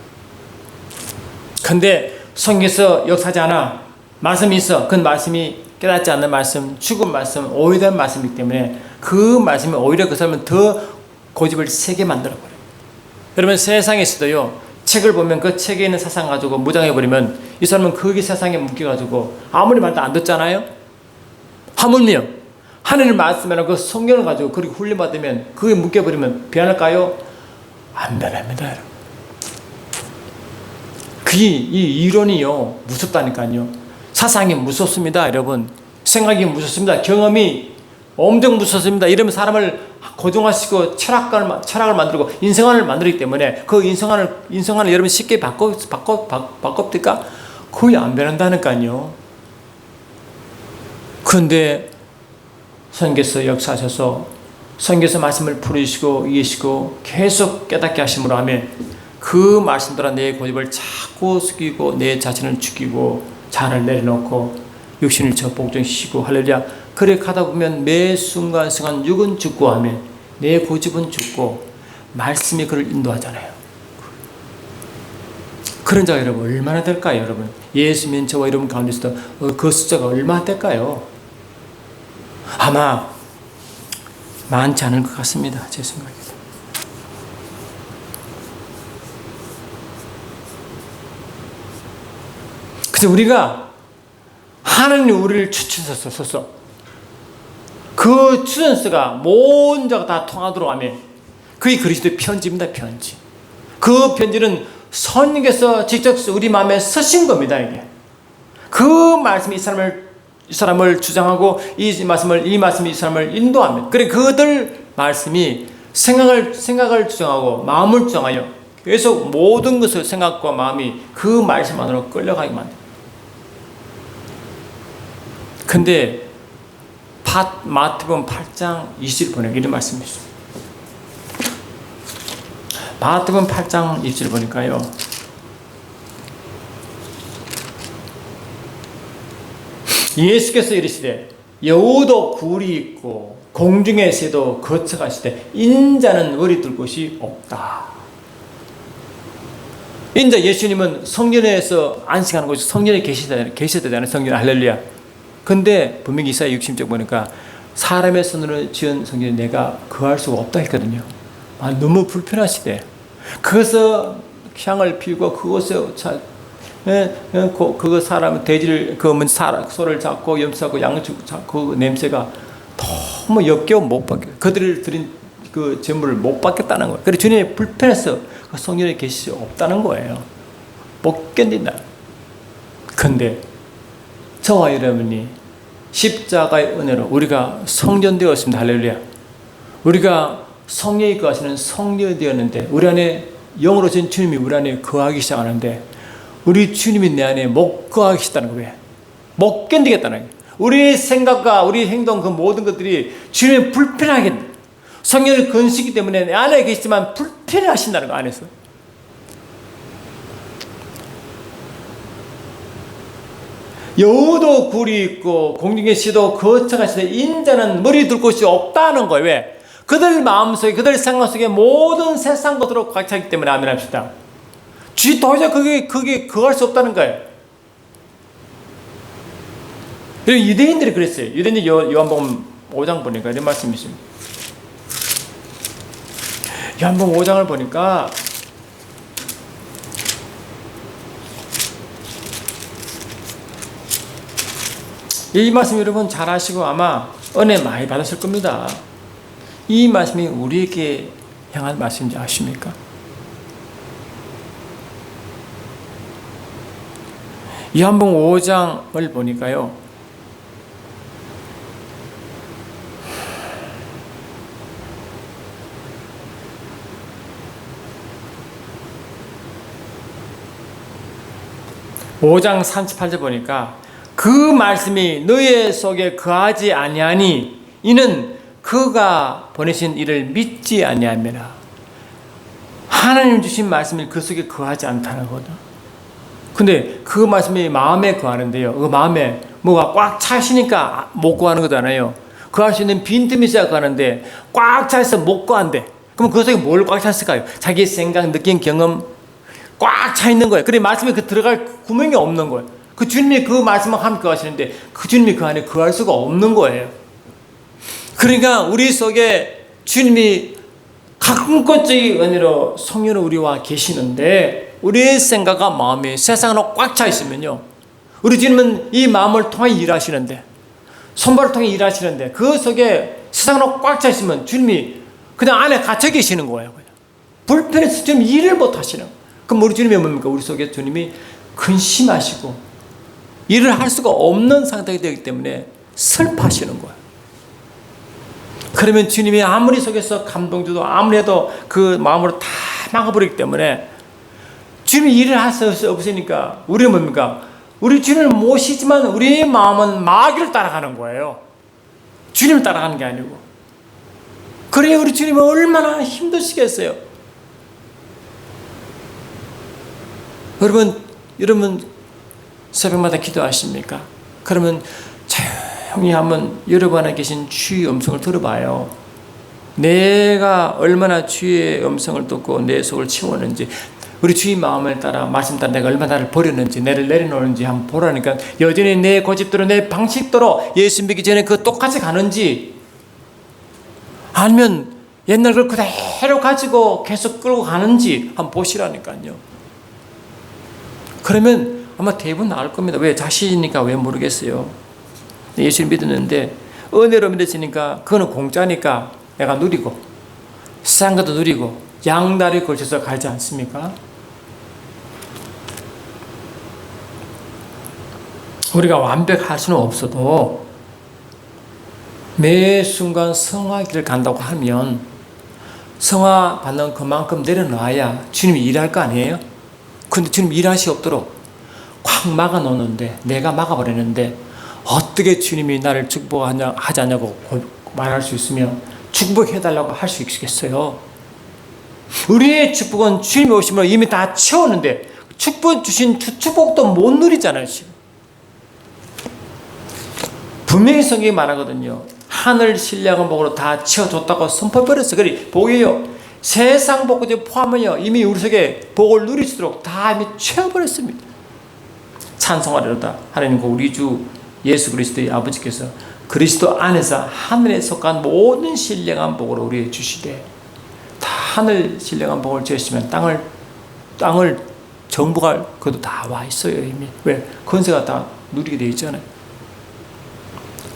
근데 성경에서 역사하지 않아 말씀이 있어. 그 말씀이 깨닫지 않는 말씀, 죽은 말씀, 오해된 말씀이기 때문에 그 말씀이 오히려 그 사람은 더 고집을 세게 만들어버려요. 여러분 세상에서도요 책을 보면 그 책에 있는 사상 가지고 무장해버리면 이 사람은 거기 세상에 묶여가지고 아무리 말도 안 듣잖아요. 하물며 하나님 말씀이나 그 성경을 가지고 그렇게 훈련받으면 그게 묶여버리면 변할까요? 안 변합니다. 여러분. 이 이론이요 무섭다니까요. 사상이 무섭습니다. 여러분 생각이 무섭습니다. 경험이 엄청 무섭습니다. 이러면 사람을 고정화시키고 철학을 만들고 인생관을 만들기 때문에 그 인생관을 여러분 쉽게 바꿔볼까? 거의 안 변한다니까요. 그런데 성경에서 역사하셔서 성경에서 말씀을 풀으시고 이해시고 계속 깨닫게 하심으로 하면 그 말씀대로 내 고집을 자꾸 숙이고 내 자신을 죽이고 잔을 내려놓고 육신을 복종시키고 할렐루야. 그래 가다 보면 매 순간순간 육은 죽고 하면 내 고집은 죽고 말씀이 그를 인도하잖아요. 그런 자가 여러분 얼마나 될까요? 여러분 예수 믿는 저와 여러분 가운데서도 그 숫자가 얼마나 될까요? 아마 많지 않을 것 같습니다. 제 생각에. 그래서 우리가 하나님 우리를 추천서서 그 추천서가 모든 자가 다 통하도록 하면 그게 그리스도의 편지입니다. 편지. 그 편지는 성령께서 직접 우리 마음에 쓰신 겁니다. 이게 그 말씀이 이 사람을 주장하고 이 말씀이 이 사람을 인도하면 그래 그들 말씀이 생각을 주장하고 마음을 주장하여 계속 모든 것을 생각과 마음이 그 말씀 안으로 끌려가게 만듭니다. 근데 마태복음 8장 20절 보니까 이런 말씀이 있습니다. 마태복음 8장 20절 보니까요. 예수께서 이르시되 여우도 굴이 있고 공중의 새도 거쳐가시되 인자는 머리 둘 곳이 없다. 인자 예수님은 성전에서 안식하는 곳이 성전에 계셔야 되잖아요. 성전 할렐루야. 근데 분명히 이사야 60쪽 보니까 사람의 손으로 지은 성전에 내가 거할 수가 없다 했거든요. 너무 불편하시대. 거기서 향을 피우고 그곳에 그거 사람 돼지를 소를 잡고 염소하고 양을 잡고 그 냄새가 너무 역겨워 못 받게. 그들을 드린 그 제물을 못 받겠다는 거예요. 그래서 주님이 불편해서 그 성전에 계실 수 없다는 거예요. 못 견딘다. 근데 저와 여러분이 십자가의 은혜로 우리가 성전 되었습니다. 할렐루야. 우리가 성령이 거하시는 성전이 되었는데 우리 안에 영으로 전 주님이 우리 안에 거하기 시작하는데 우리 주님이 내 안에 못 거하기 시작하는 거예요. 못 견디겠다는 거예요. 우리 생각과 우리 행동 그 모든 것들이 주님이 불편하게 성령을 건시기 때문에 내 안에 계시지만 불편하신다는 거 안에서. 여우도 굴이 있고 공중의 새도 거쳐가시되 인자는 머리 둘 곳이 없다는 거예요. 왜? 그들 마음속에 그들 생각 속에 모든 세상 것으로 꽉 차기 때문에 아멘 합시다. 주의 도저히 그게 거할 수 없다는 거예요. 그리고 유대인들이 그랬어요. 유대인들 요한복음 5장 보니까 이런 말씀이 있습니다. 요한복음 5장을 보니까 이 말씀 여러분 잘 아시고 아마 은혜 많이 받으실 겁니다. 이 말씀이 우리에게 향한 말씀인지 아십니까? 요한복음 5장을 보니까요. (5장 38절) 보니까 그 말씀이 너희 속에 거하지 아니하니 이는 그가 보내신 이를 믿지 아니함이라. 하나님 주신 말씀이 그 속에 거하지 않다는 거죠. 근데 그 말씀이 마음에 거하는데요. 그 마음에 뭐가 꽉 차시니까 못 거하는 거잖아요. 거할 수 있는 빈틈이 있어야 거하는데 꽉 차서 못 거한대. 그럼 그 속에 뭘 꽉 찼을까요? 자기 생각, 느낀 경험 꽉 차 있는 거예요. 그래 말씀에 그 들어갈 구멍이 없는 거예요. 그 주님이 그 말씀만 함께 하시는데 그 주님이 그 안에 거할 수가 없는 거예요. 그러니까 우리 속에 주님이 가끔껏의 은혜로 성령으로 우리와 계시는데 우리의 생각과 마음이 세상으로 꽉 차 있으면요. 우리 주님은 이 마음을 통해 일하시는데 손발을 통해 일하시는데 그 속에 세상으로 꽉 차 있으면 주님이 그냥 안에 갇혀 계시는 거예요. 불편해서 주님 일을 못 하시는 거예요. 그럼 우리 주님이 뭡니까? 우리 속에 주님이 근심하시고 일을 할 수가 없는 상태가 되기 때문에 슬퍼하시는 거예요. 그러면 주님이 아무리 속에서 감동 줘도 아무리 해도 그 마음으로 다 막아버리기 때문에 주님이 일을 할 수 없으니까 우리는 뭡니까? 우리 주님을 모시지만 우리의 마음은 마귀를 따라가는 거예요. 주님을 따라가는 게 아니고. 그래 우리 주님은 얼마나 힘드시겠어요. 여러분 새벽마다 기도하십니까? 그러면 조용히 한번 여러분 안에 계신 주의 음성을 들어봐요. 내가 얼마나 주의 음성을 듣고 내 속을 채웠는지, 우리 주의 마음을 따라 말씀 따라 내가 얼마나 나를 버렸는지, 내를 내려놓는지 한번 보라니까. 여전히 내 고집대로 내 방식대로 예수 믿기 전에 그 똑같이 가는지, 아니면 옛날 걸 그대로 가지고 계속 끌고 가는지 한번 보시라니까요. 그러면 아마 대부분 나을 겁니다. 왜? 자신이니까 왜 모르겠어요. 예수를 믿었는데 은혜로 믿었으니까 그거는 공짜니까 내가 누리고 싼 것도 누리고 양다리 걸쳐서 가지 않습니까? 우리가 완벽할 수는 없어도 매 순간 성화 길을 간다고 하면 성화 받는 그만큼 내려놔야 주님이 일할 거 아니에요? 근데 주님 일할 수 없도록 꽉 막아놓는데, 내가 막아버리는데 어떻게 주님이 나를 축복하지 않냐고 말할 수 있으면 축복해달라고 할 수 있겠어요? 우리의 축복은 주님이 오시면 이미 다 채웠는데 축복 주신 축복도 못 누리잖아요. 지금. 분명히 성경이 말하거든요. 하늘 신령한 복으로 다 채워줬다고 선포해버렸어요. 그래 복이요. 세상 복까지 포함하여 이미 우리 속에 복을 누릴 수 있도록 다 이미 채워버렸습니다. 찬송하리로다. 하나님과 우리 주 예수 그리스도의 아버지께서 그리스도 안에서 하늘에 속한 모든 신령한 복으로 우리에게 주시되, 다 하늘 신령한 복을 주시면 땅을 정복할 그것도 다 와 있어요. 이미. 왜? 권세가 다 누리게 되어 있잖아요.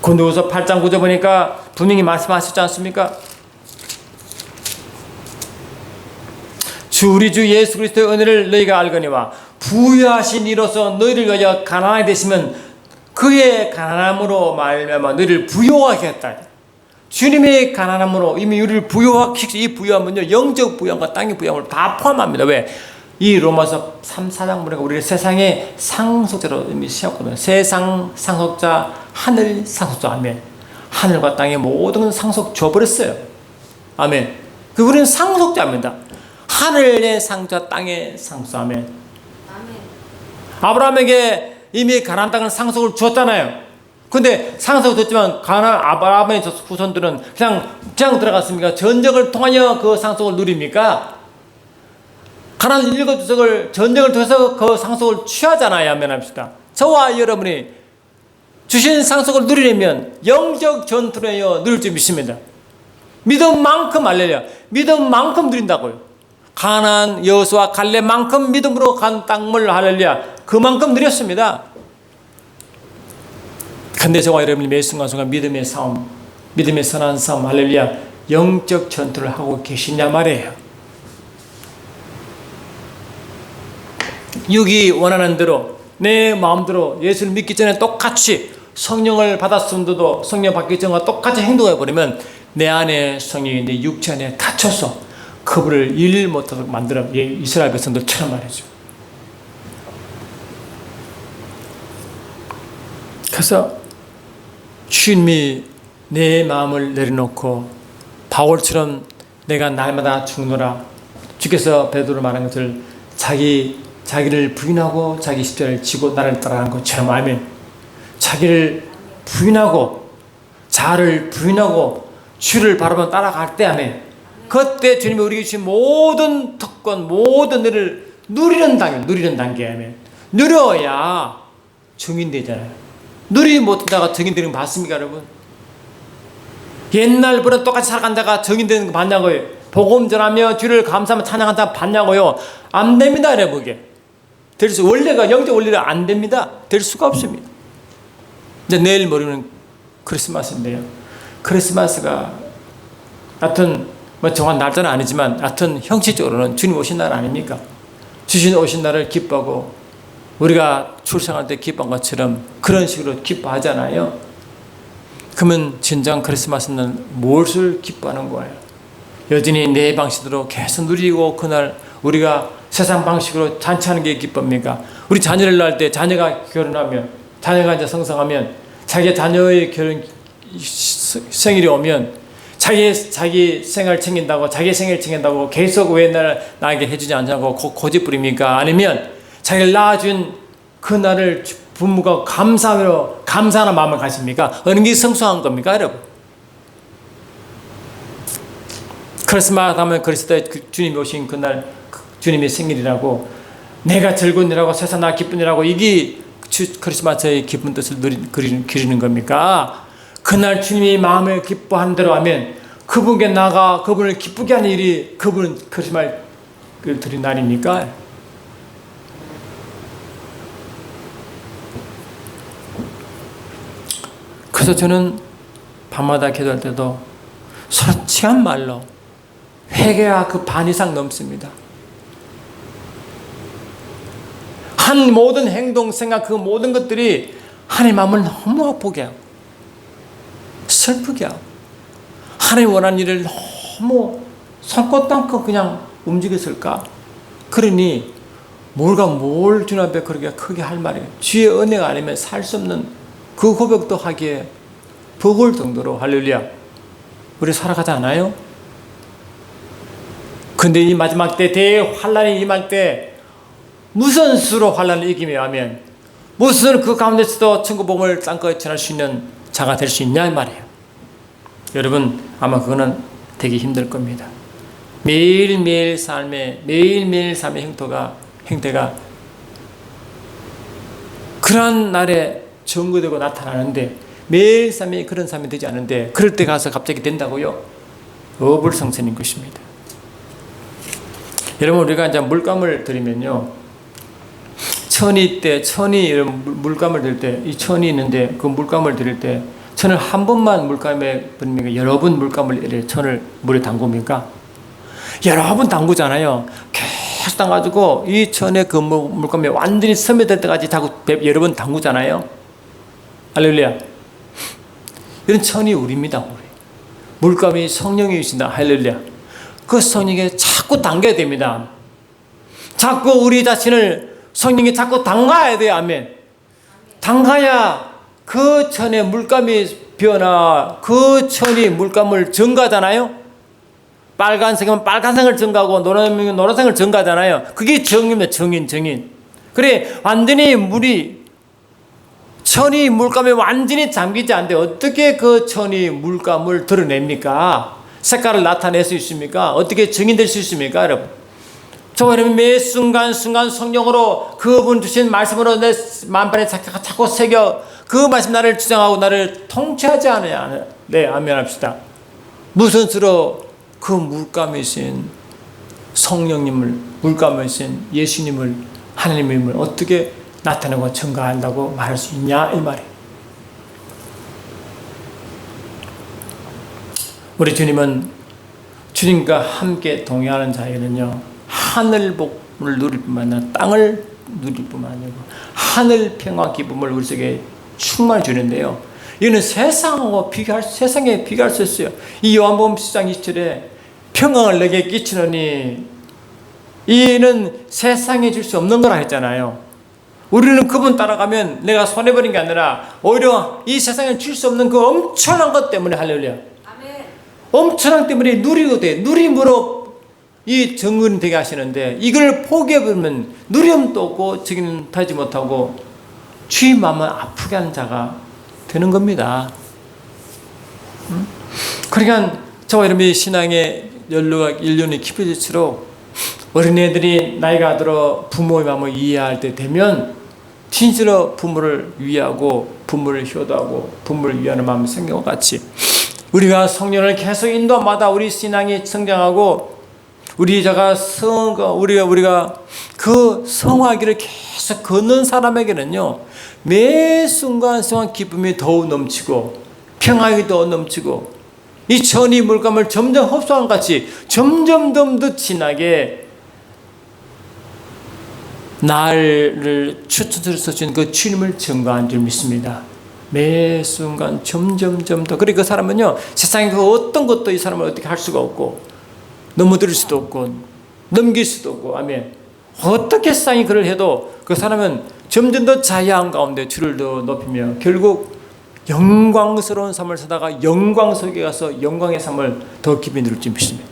고린도후서 8장 9절 보니까 분명히 말씀하셨지 않습니까? 주 우리 주 예수 그리스도의 은혜를 너희가 알거니와 부유하신 이로서 너희를 위하여 가난하게 되시면 그의 가난함으로 말미암아 너희를 부유하게 했다. 주님의 가난함으로 이미 우리를 부유하게, 이 부유함은요 영적 부유함과 땅의 부유함을 다 포함합니다. 왜? 이 로마서 3, 4장 보니까 우리를 세상의 상속자로 이미 세웠거든요. 세상 상속자, 하늘 상속자. 아멘. 하늘과 땅의 모든 상속 줘버렸어요. 아멘. 우리는 상속자입니다. 하늘의 상속자, 땅의 상속자. 아멘. 아멘. 아브라함에게 이미 가나안 땅을 상속을 줬잖아요. 근데 상속을 줬지만 아브라함의 후손들은 그냥 들어갔습니까? 전쟁을 통하여 그 상속을 누립니까? 가나안 일곱 족속을 전쟁을 통해서 그 상속을 취하잖아요. 아멘합시다. 저와 여러분이 주신 상속을 누리려면 영적 전투를 누릴 줄 믿습니다. 믿음만큼 알려야 믿음만큼 누린다고요. 가나안 여호수아 갈렙만큼 믿음으로 간 땅을 할렐루야 그만큼 누렸습니다. 근데 저와 여러분이 매 순간순간 믿음의 싸움, 믿음의 선한 싸움 할렐루야 영적 전투를 하고 계시냐 말이에요. 육이 원하는 대로 내 마음대로 예수를 믿기 전에 똑같이 성령을 받았음도 성령 받기 전과 똑같이 행동해버리면 내 안에 성령이 내 육체 안에 갇혀서 그분을 일 못하도록 만들어 이스라엘 백성들처럼 말이죠. 그래서 주님이 내 마음을 내려놓고 바울처럼 내가 날마다 죽노라, 주께서 베드로로 말한 것을 자기를 부인하고 자기 십자가를 지고 나를 따라가는 것처럼. 아멘. 자기를 부인하고 자아를 부인하고 주를 바라보며 따라갈 때 아멘. 그때 주님이 우리에게 주신 모든 특권, 모든 일을 누리는 단계 아멘. 누려야 증인되잖아요. 누리지 못한 자가 증인되는 거 봤습니까 여러분? 옛날보다 똑같이 살아간 자가 증인되는 거 봤냐고요? 복음 전하며 주를 감사하며 찬양한 자 봤냐고요? 안 됩니다 여러분. 그게 원래가 영적 원리는 안 됩니다. 될 수가 없습니다. 이제 내일 모레는 크리스마스인데요. 크리스마스가 하여튼 정한 날짜는 아니지만 하여튼 형식적으로는 주님 오신 날 아닙니까? 주님 오신 날을 기뻐하고 우리가 출생할 때 기뻐한 것처럼 그런 식으로 기뻐하잖아요. 그러면 진정 크리스마스는 무엇을 기뻐하는 거예요? 여전히 내 방식대로 계속 누리고 그날 우리가 세상 방식으로 잔치하는 게 기쁩니까? 우리 자녀를 낳을 때 자녀가 결혼하면 자녀가 이제 성장하면 자기 자녀의 결혼 생일이 오면 자기 생활 챙긴다고 자기 생일 챙긴다고 계속 왜 나에게 해주지 않냐고 고집 부립니까? 아니면 자기를 낳아준 그날을 부모가 감사하는 마음을 가십니까? 어느 게 성숙한 겁니까 여러분? 크리스마스 하면 그리스도의 주님이 오신 그날 주님의 생일이라고 내가 즐거운 일하고 세상 나 기쁜 일하고 이게 크리스마스의 기쁜 뜻을 기리는 겁니까? 그날 주님이 마음을 기뻐하는 대로 하면 그분께 나가 그분을 기쁘게 하는 일이 그분은 크리스마스를 드린 날입니까? 그래서 저는 밤마다 기도할 때도 솔직한 말로 회개가 그 반 이상 넘습니다. 한 모든 행동, 생각 그 모든 것들이 하나님 마음을 너무 아프게 하고 슬프게 하고 하나님 원하는 일을 너무 손꼽 않고 그냥 움직였을까? 그러니 뭘 주님 앞에 그렇게 크게 할 말이에요. 주의 은혜가 아니면 살 수 없는 그 고백도 하기에 버거울 정도로 할렐루야 우리 살아가지 않아요? 근데 이 마지막 때 대환란이 임할 때 무슨 수로 환란을 이기며 하면 무슨 그 가운데서도 천국 복음을 땅끝에 전할 수 있는 자가 될 수 있냐 이 말이에요. 여러분 아마 그거는 되게 힘들 겁니다. 매일매일 삶의 행태가 그러한 날에 증거되고 나타나는데 매일 삶이 그런 삶이 되지 않은데 그럴 때 가서 갑자기 된다고요? 어불성설인 것입니다. 여러분 우리가 이제 물감을 들이면요, 천이 이런 물감을 들일 때, 이 천이 있는데 그 물감을 들일 때 천을 한 번만 물감에 버리니까 여러 번 물감을 천을 물에 담굽니까? 여러 번 담그잖아요. 계속 담가지고 이 천에 그 물감에 완전히 스며들 때까지 자꾸 여러 번 담그잖아요. 할렐루야. 이런 천이 우리입니다. 우리. 물감이 성령이신다. 할렐루야. 그 성령에 자꾸 담겨야 됩니다. 자꾸 우리 자신을 성령에 자꾸 담가야 돼요. 아멘. 담가야 그 천에 물감이 변화, 그 천이 물감을 증가하잖아요. 빨간색은 빨간색을 증가하고 노란색은 노란색을 증가하잖아요. 그게 정입니다. 정인. 그래 완전히 천이 물감에 완전히 잠기지 않는데 어떻게 그 천이 물감을 드러냅니까? 색깔을 나타낼 수 있습니까? 어떻게 증인될 수 있습니까? 여러분, 저 여러분 매 순간 성령으로 그분 주신 말씀으로 내 마음판에 자꾸 새겨 그 말씀 나를 주장하고 나를 통치하지 않아야. 네, 아멘 합시다. 무슨 수로 그 물감이신 성령님을, 물감이신 예수님을, 하나님을 어떻게 나타내고 증가한다고 말할 수 있냐 이 말이에요. 우리 주님은 주님과 함께 동행하는 자에게는요, 하늘 복을 누릴 뿐만 아니라 땅을 누릴 뿐만 아니고 하늘 평화 기쁨을 우리 속에 충만히 주는데요, 이거는 세상에 비교할 수 있어요. 이 요한복음 10장 20절에 평강을 내게 끼치느니 이는 세상에 줄 수 없는 거라 했잖아요. 우리는 그분 따라가면 내가 손해버린 게 아니라 오히려 이 세상에 줄 수 없는 그 엄청난 것 때문에, 할렐루야, 아멘. 엄청난 때문에 누리고 돼. 누림으로 이 정은 되게 하시는데 이걸 포기해버리면 누림도 없고 증인 되지 못하고 주의 마음을 아프게 하는 자가 되는 겁니다. 그러니까 저와 여러분이 신앙의 연륜이 깊어질수록 어린애들이 나이가 들어 부모의 마음을 이해할 때 되면 진실로 부모를 위하고 부모를 효도하고 부모를 위하는 마음이 생긴 것 같이 우리가 성령을 계속 인도마다 우리 신앙이 성장하고 우리가 그 성화기를 계속 걷는 사람에게는요, 매 순간 기쁨이 더욱 넘치고 평안이 더 넘치고 이 천이 물감을 점점 흡수한 같이 점점 더 진하게 나를 추천해서 주신 그 주님을 증거한 줄 믿습니다. 매 순간 점점 더. 그리고 그 사람은요, 세상에 그 어떤 것도 이 사람을 어떻게 할 수가 없고 넘어들 수도 없고 넘길 수도 없고, 아멘. 어떻게 세상이 그를 해도 그 사람은 점점 더 자유한 가운데 주를 더 높이며 결국 영광스러운 삶을 살다가 영광 속에 가서 영광의 삶을 더 깊이 누릴 줄 믿습니다.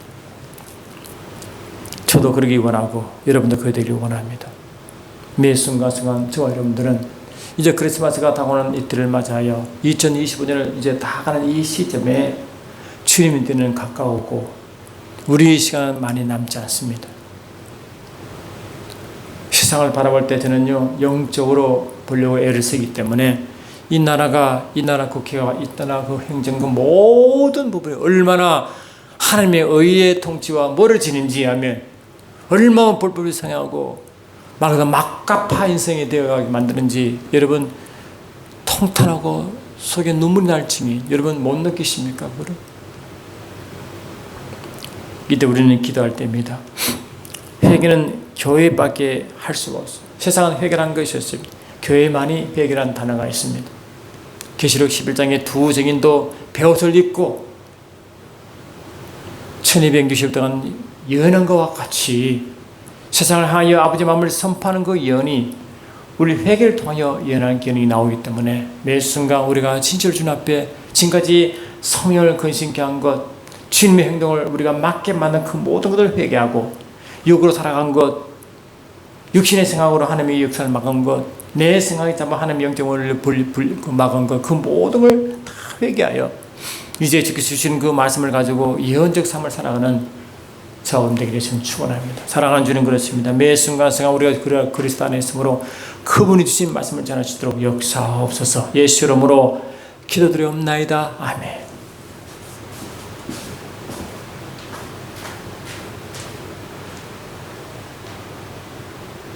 저도 그러기 원하고 여러분도 그래 되기를 원합니다. 매 순간 저와 여러분들은 이제 크리스마스가 다가오는 이틀을 맞이하여 2025년을 이제 다 가는 이 시점에 주님의 때는 가까웠고 우리 시간은 많이 남지 않습니다. 세상을 바라볼 때 저는요, 영적으로 보려고 애를 쓰기 때문에 이 나라 국회가 이 나라 그 행정부 모든 부분이 얼마나 하나님의 의의 통치와 멀어지는지 하면 얼마나 불법이 성행하고 말하다 막가파 인생이 되어가게 만드는지 여러분 통탄하고 속에 눈물이 날 징이 여러분 못 느끼십니까? 그걸? 이때 우리는 기도할 때입니다. 회개는 교회밖에 할 수가 없어요. 세상은 회개란 것이 없습니다. 교회만이 회개란 단어가 있습니다. 계시록 11장에 두 증인도 베옷을 입고 1260동안 예언한 것과 같이 세상을 향하여 아버지 마음을 선포하는 그 예언이 우리 회개를 통하여 예언하는 기능이 나오기 때문에 매 순간 우리가 진짜 주님 앞에 지금까지 성령을 근심케 한 것, 주님의 행동을 우리가 맞게 만든 그 모든 것을 회개하고 육으로 살아간 것, 육신의 생각으로 하나님의 역사를 막은 것, 내 생각이 잡아 하나님의 영적을 막은 것, 그 모든 걸 다 회개하여 이제 주께서 주시는 그 말씀을 가지고 예언적 삶을 살아가는 저음 되게 되시면 축원합니다. 사랑하는 주님 그렇습니다. 매 순간순간 우리가 그리스도 안에 있으므로 그분이 주신 말씀을 전할 수 있도록 역사하옵소서. 예수 이름으로 기도드리옵나이다. 아멘.